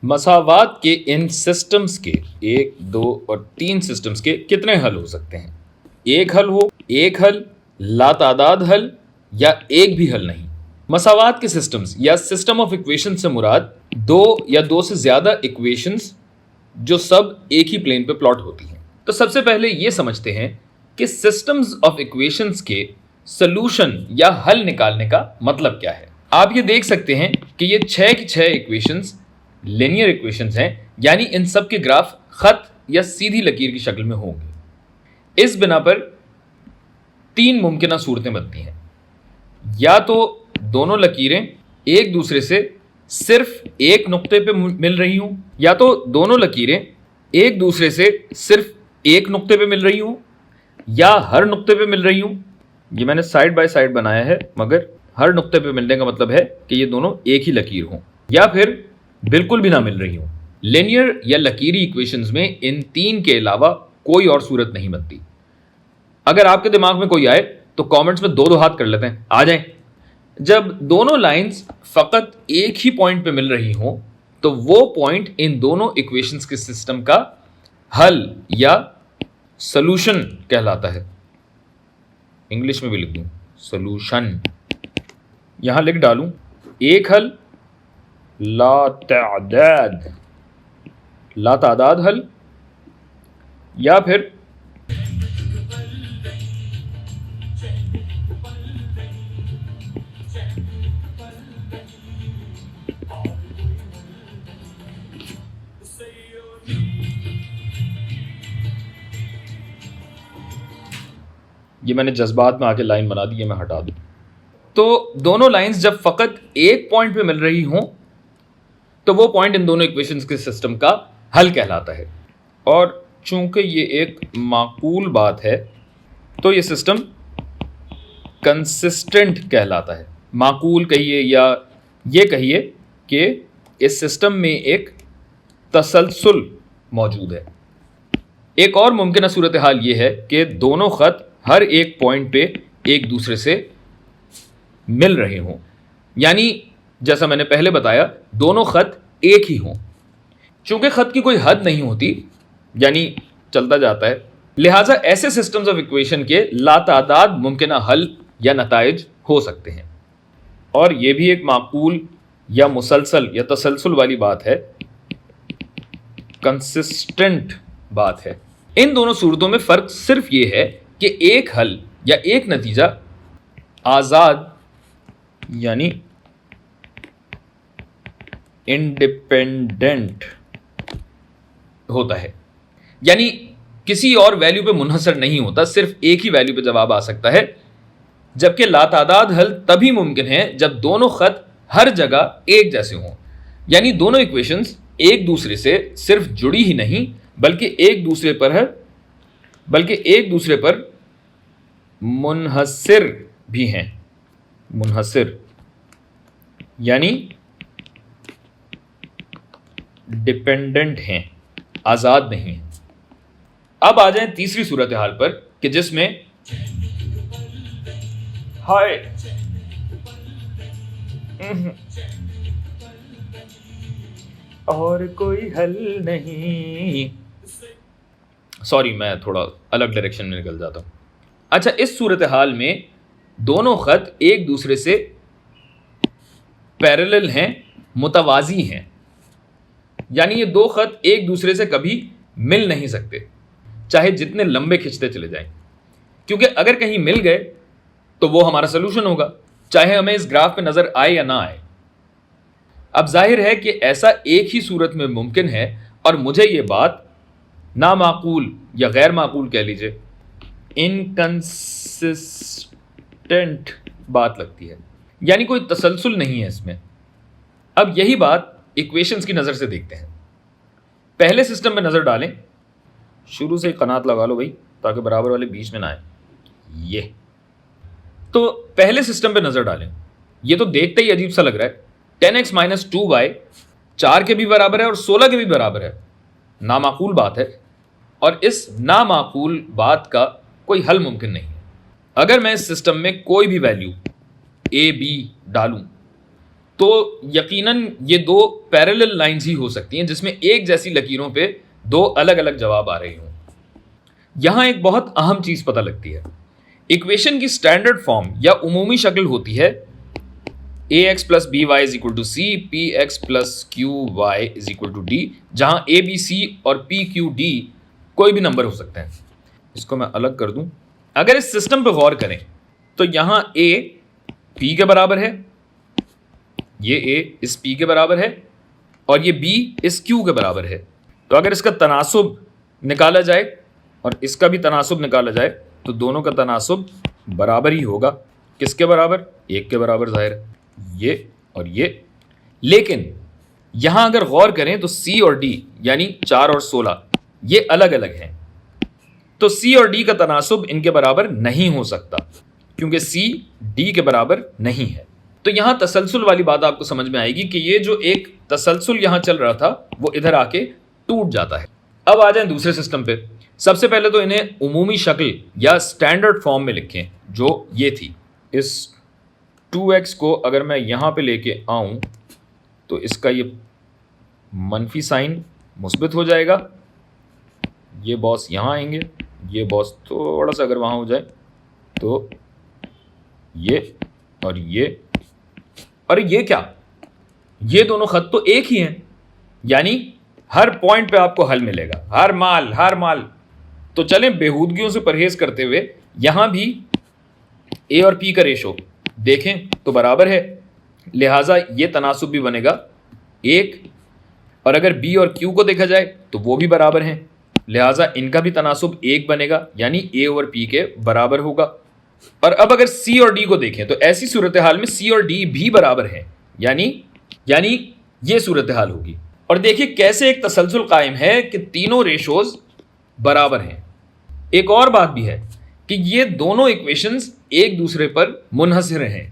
مساوات کے ان سسٹمز کے 1 2 اور 3 سسٹمز کے کتنے حل ہو سکتے ہیں؟ ایک حل ہو، ایک حل، لا تعداد حل یا ایک بھی حل نہیں؟ مساوات کے سسٹمز یا سسٹم آف ایکویشن سے مراد 2 یا 2 سے زیادہ ایکویشنز جو سب ایک ہی پلین پہ پلاٹ ہوتی ہیں۔ تو سب سے پہلے یہ سمجھتے ہیں کہ سسٹمز آف ایکویشنز کے سلوشن یا حل نکالنے کا مطلب کیا ہے۔ آپ یہ دیکھ سکتے ہیں کہ یہ 6 کی 6 ایکویشنز لینئر ایکویشنز ہیں، یعنی ان سب کے گراف خط یا سیدھی لکیر کی شکل میں ہوں گے۔ اس بنا پر 3 ممکنہ صورتیں بنتی ہیں، یا تو دونوں لکیریں ایک دوسرے سے صرف ایک نقطے پہ مل رہی ہوں، یا تو دونوں لکیریں ایک دوسرے سے صرف ایک نقطے پہ مل رہی ہوں یا ہر نقطے پہ مل رہی ہوں۔ یہ میں نے سائڈ بائی سائڈ بنایا ہے، مگر ہر نقطے پہ ملنے کا مطلب ہے کہ یہ دونوں ایک ہی لکیر ہوں، یا پھر بالکل بھی نہ مل رہی ہوں۔ لینئر یا لکیری ایکویشنز میں ان 3 کے علاوہ کوئی اور صورت نہیں بنتی۔ اگر آپ کے دماغ میں کوئی آئے تو کامنٹس میں 2 ہاتھ کر لیتے ہیں، آ جائیں۔ جب دونوں لائنز فقط ایک ہی پوائنٹ پہ مل رہی ہوں تو وہ پوائنٹ ان دونوں ایکویشنز کے سسٹم کا حل یا سلوشن کہلاتا ہے۔ انگلش میں بھی لکھ دوں سلوشن، یہاں لکھ ڈالوں ایک حل، لا تعداد حل، یا پھر یہ میں نے جذبات میں آ کے لائن بنا دی ہے، میں ہٹا دوں۔ تو دونوں لائنز جب فقط ایک پوائنٹ پہ مل رہی ہوں تو وہ پوائنٹ ان دونوں ایکویشنز کے سسٹم کا حل کہلاتا ہے، اور چونکہ یہ ایک معقول بات ہے تو یہ سسٹم کنسسٹنٹ کہلاتا ہے۔ معقول کہیے یا یہ کہیے کہ اس سسٹم میں ایک تسلسل موجود ہے۔ ایک اور ممکنہ صورتحال یہ ہے کہ دونوں خط ہر ایک پوائنٹ پہ ایک دوسرے سے مل رہے ہوں، یعنی جیسا میں نے پہلے بتایا دونوں خط ایک ہی ہوں۔ چونکہ خط کی کوئی حد نہیں ہوتی، یعنی چلتا جاتا ہے، لہٰذا ایسے سسٹمز آف ایکویشن کے لاتعداد ممکنہ حل یا نتائج ہو سکتے ہیں، اور یہ بھی ایک معقول یا مسلسل یا تسلسل والی بات ہے، کنسسٹنٹ بات ہے۔ ان دونوں صورتوں میں فرق صرف یہ ہے کہ ایک حل یا ایک نتیجہ آزاد یعنی انڈیپینڈنٹ ہوتا ہے، یعنی کسی اور ویلیو پہ منحصر نہیں ہوتا، صرف ایک ہی ویلیو پہ جواب آ سکتا ہے، جبکہ لاتعداد حل تبھی ممکن ہے جب دونوں خط ہر جگہ ایک جیسے ہوں، یعنی دونوں ایکویشنز ایک دوسرے سے صرف جڑی ہی نہیں بلکہ ایک دوسرے پر منحصر بھی ہیں۔ منحصر یعنی ڈیپینڈنٹ ہیں، آزاد نہیں ہیں۔ اب آ جائیں تیسری صورتحال پر کہ جس میں اور کوئی حل نہیں، سوری میں تھوڑا الگ ڈائریکشن میں نکل جاتا ہوں۔ اچھا، اس صورتحال میں دونوں خط ایک دوسرے سے پیرلل ہیں، متوازی ہیں، یعنی یہ 2 خط ایک دوسرے سے کبھی مل نہیں سکتے چاہے جتنے لمبے کھنچتے چلے جائیں، کیونکہ اگر کہیں مل گئے تو وہ ہمارا سلوشن ہوگا، چاہے ہمیں اس گراف پہ نظر آئے یا نہ آئے۔ اب ظاہر ہے کہ ایسا ایک ہی صورت میں ممکن ہے، اور مجھے یہ بات نامعقول یا غیر معقول کہہ لیجئے انکنسسٹنٹ بات لگتی ہے، یعنی کوئی تسلسل نہیں ہے اس میں۔ اب یہی بات ایکویشنز کی نظر سے دیکھتے ہیں۔ پہلے سسٹم میں نظر ڈالیں، شروع سے قناعت لگا لو بھائی تاکہ برابر والے بیچ میں نہ آئے۔ یہ تو پہلے سسٹم پہ نظر ڈالیں، یہ تو دیکھتے ہی عجیب سا لگ رہا ہے۔ 10x - 2y 4 کے بھی برابر ہے اور 16 کے بھی برابر ہے، نامعقول بات ہے، اور اس نامعقول بات کا کوئی حل ممکن نہیں ہے۔ اگر میں اس سسٹم میں کوئی بھی ویلیو a b ڈالوں تو یقیناً یہ دو پیرالل لائنز ہی ہو سکتی ہیں جس میں ایک جیسی لکیروں پہ دو الگ الگ جواب آ رہے ہوں. یہاں ایک بہت اہم چیز پتہ لگتی ہے. ایکویشن کی اسٹینڈرڈ فارم یا عمومی شکل ہوتی ہے ax plus by is equal to c, px plus qy is equal to d, جہاں a b c اور p q d کوئی بھی نمبر ہو سکتے ہیں. اس کو میں الگ کر دوں. اگر اس سسٹم پہ غور کریں تو یہاں a p کے برابر ہے, یہ a اس p کے برابر ہے, اور یہ b اس q کے برابر ہے. تو اگر اس کا تناسب نکالا جائے اور اس کا بھی تناسب نکالا جائے تو دونوں کا تناسب برابر ہی ہوگا. کس کے برابر؟ ایک کے برابر ظاہر ہے, یہ اور یہ. لیکن یہاں اگر غور کریں تو سی اور ڈی یعنی 4 اور 16 یہ الگ الگ ہیں. تو سی اور ڈی کا تناسب ان کے برابر نہیں ہو سکتا کیونکہ سی ڈی کے برابر نہیں ہے. تو یہاں تسلسل والی بات آپ کو سمجھ میں آئے گی کہ یہ جو ایک تسلسل یہاں چل رہا تھا وہ ادھر آ کے ٹوٹ جاتا ہے. اب آ جائیں دوسرے سسٹم پہ. سب سے پہلے تو انہیں عمومی شکل یا اسٹینڈرڈ فارم میں لکھیں جو یہ تھی. اس 2x کو اگر میں یہاں پہ لے کے آؤں تو اس کا یہ منفی سائن مثبت ہو جائے گا, یہ باس یہاں آئیں گے, یہ باس تھوڑا سا اگر وہاں ہو جائے تو یہ اور یہ, اور یہ کیا, یہ دونوں خط تو ایک ہی ہیں, یعنی ہر پوائنٹ پہ آپ کو حل ملے گا, ہر مال. تو چلیں بےہودگیوں سے پرہیز کرتے ہوئے یہاں بھی اے اور پی کا ریشو دیکھیں تو برابر ہے, لہٰذا یہ تناسب بھی بنے گا 1, اور اگر بی اور کیو کو دیکھا جائے تو وہ بھی برابر ہیں, لہٰذا ان کا بھی تناسب 1 بنے گا یعنی اے اور پی کے برابر ہوگا. اور اب اگر سی اور ڈی کو دیکھیں تو ایسی صورتحال میں سی اور ڈی بھی برابر ہیں, یعنی یہ صورتحال ہوگی. اور دیکھیے کیسے ایک تسلسل قائم ہے کہ تینوں ریشوز برابر ہیں. ایک اور بات بھی ہے کہ یہ دونوں ایکویشنز ایک دوسرے پر منحصر ہیں.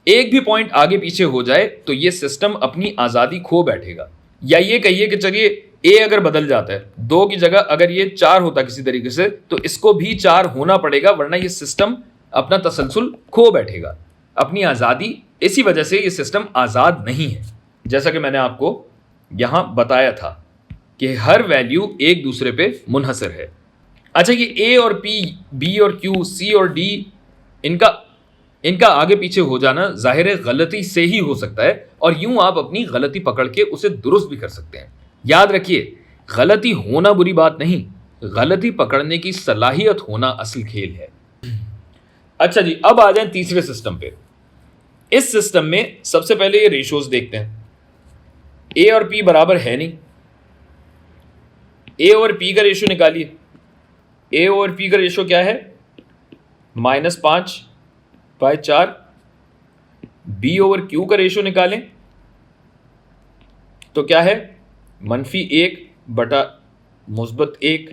ایک بھی پوائنٹ آگے پیچھے ہو جائے تو یہ سسٹم اپنی آزادی کھو بیٹھے گا. یا یہ کہیے کہ چلیے اے اگر بدل جاتا ہے 2 کی جگہ اگر یہ 4 ہوتا کسی طریقے سے تو اس کو بھی 4 ہونا پڑے گا, ورنہ یہ سسٹم اپنا تسلسل کھو بیٹھے گا, اپنی آزادی. اسی وجہ سے یہ سسٹم آزاد نہیں ہے, جیسا کہ میں نے آپ کو یہاں بتایا تھا کہ ہر ویلیو ایک دوسرے پہ منحصر ہے. اچھا, یہ اے اور پی, بی اور کیو, سی اور ڈی ان کا آگے پیچھے ہو جانا ظاہر غلطی سے ہی ہو سکتا ہے, اور یوں آپ اپنی غلطی پکڑ کے اسے درست بھی کر سکتے ہیں. یاد رکھیے غلطی ہونا بری بات نہیں, غلطی پکڑنے کی صلاحیت ہونا اصل کھیل ہے. اچھا جی, اب آ جائیں تیسرے سسٹم پہ. اس سسٹم میں سب سے پہلے یہ ریشوز دیکھتے ہیں. اے اور پی برابر ہے نہیں, اے اور پی کا ریشو نکالیے. اے اور پی کا ریشو کیا ہے؟ -5/4. بی اور کیو کا ریشو نکالیں تو کیا ہے؟ -1/-1.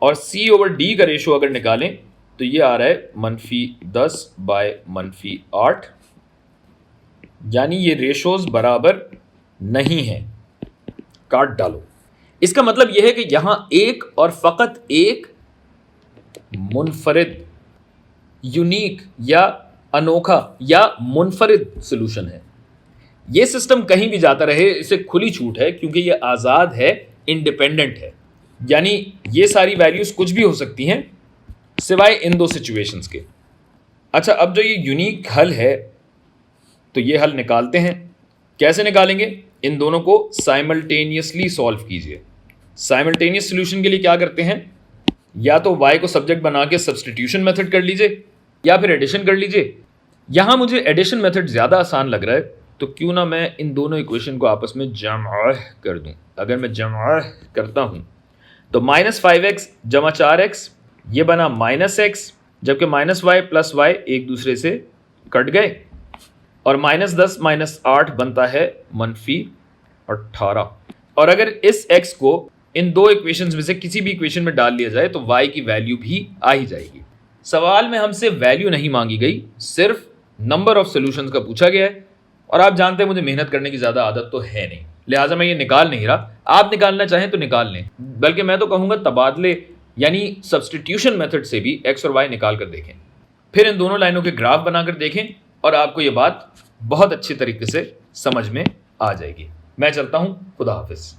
اور سی اوور ڈی کا ریشو اگر نکالیں تو یہ آ رہا ہے -10/-8. یعنی یہ ریشوز برابر نہیں ہیں. کاٹ ڈالو. اس کا مطلب یہ ہے کہ یہاں ایک اور فقط ایک منفرد, یونیک یا انوکھا یا منفرد سلوشن ہے. یہ سسٹم کہیں بھی جاتا رہے اسے کھلی چھوٹ ہے کیونکہ یہ آزاد ہے, انڈیپینڈنٹ ہے. یعنی یہ ساری ویلیوز کچھ بھی ہو سکتی ہیں سوائے ان 2 سچویشنز کے. اچھا, اب جو یہ یونیک حل ہے تو یہ حل نکالتے ہیں. کیسے نکالیں گے؟ ان دونوں کو سائملٹینیسلی سولو کیجئے. سائملٹینیس سولوشن کے لیے کیا کرتے ہیں؟ یا تو y کو سبجیکٹ بنا کے سبسٹیٹیوشن میتھڈ کر لیجئے یا پھر ایڈیشن کر لیجئے. یہاں مجھے ایڈیشن میتھڈ زیادہ آسان لگ رہا ہے تو کیوں نہ میں ان دونوں ایکویشن کو آپس میں جمع کر دوں. اگر میں جمع کرتا ہوں تو -5x + 4x یہ بنا -x, جبکہ -y + y ایک دوسرے سے کٹ گئے, اور -10 - 8 بنتا ہے -18. اور اگر اس x کو ان 2 ایکویشنز میں سے کسی بھی ایکویشن میں ڈال لیا جائے تو y کی ویلیو بھی آ ہی جائے گی. سوال میں ہم سے ویلیو نہیں مانگی گئی, صرف نمبر آف سولوشنز کا پوچھا گیا ہے, اور آپ جانتے ہیں مجھے محنت کرنے کی زیادہ عادت تو ہے نہیں, لہٰذا میں یہ نکال نہیں رہا. آپ نکالنا چاہیں تو نکال لیں, بلکہ میں تو کہوں گا تبادلے یعنی سبسٹیٹیوشن میتھڈ سے بھی x اور y نکال کر دیکھیں. پھر ان دونوں لائنوں کے گراف بنا کر دیکھیں اور آپ کو یہ بات بہت اچھی طریقے سے سمجھ میں آ جائے گی. میں چلتا ہوں. خدا حافظ.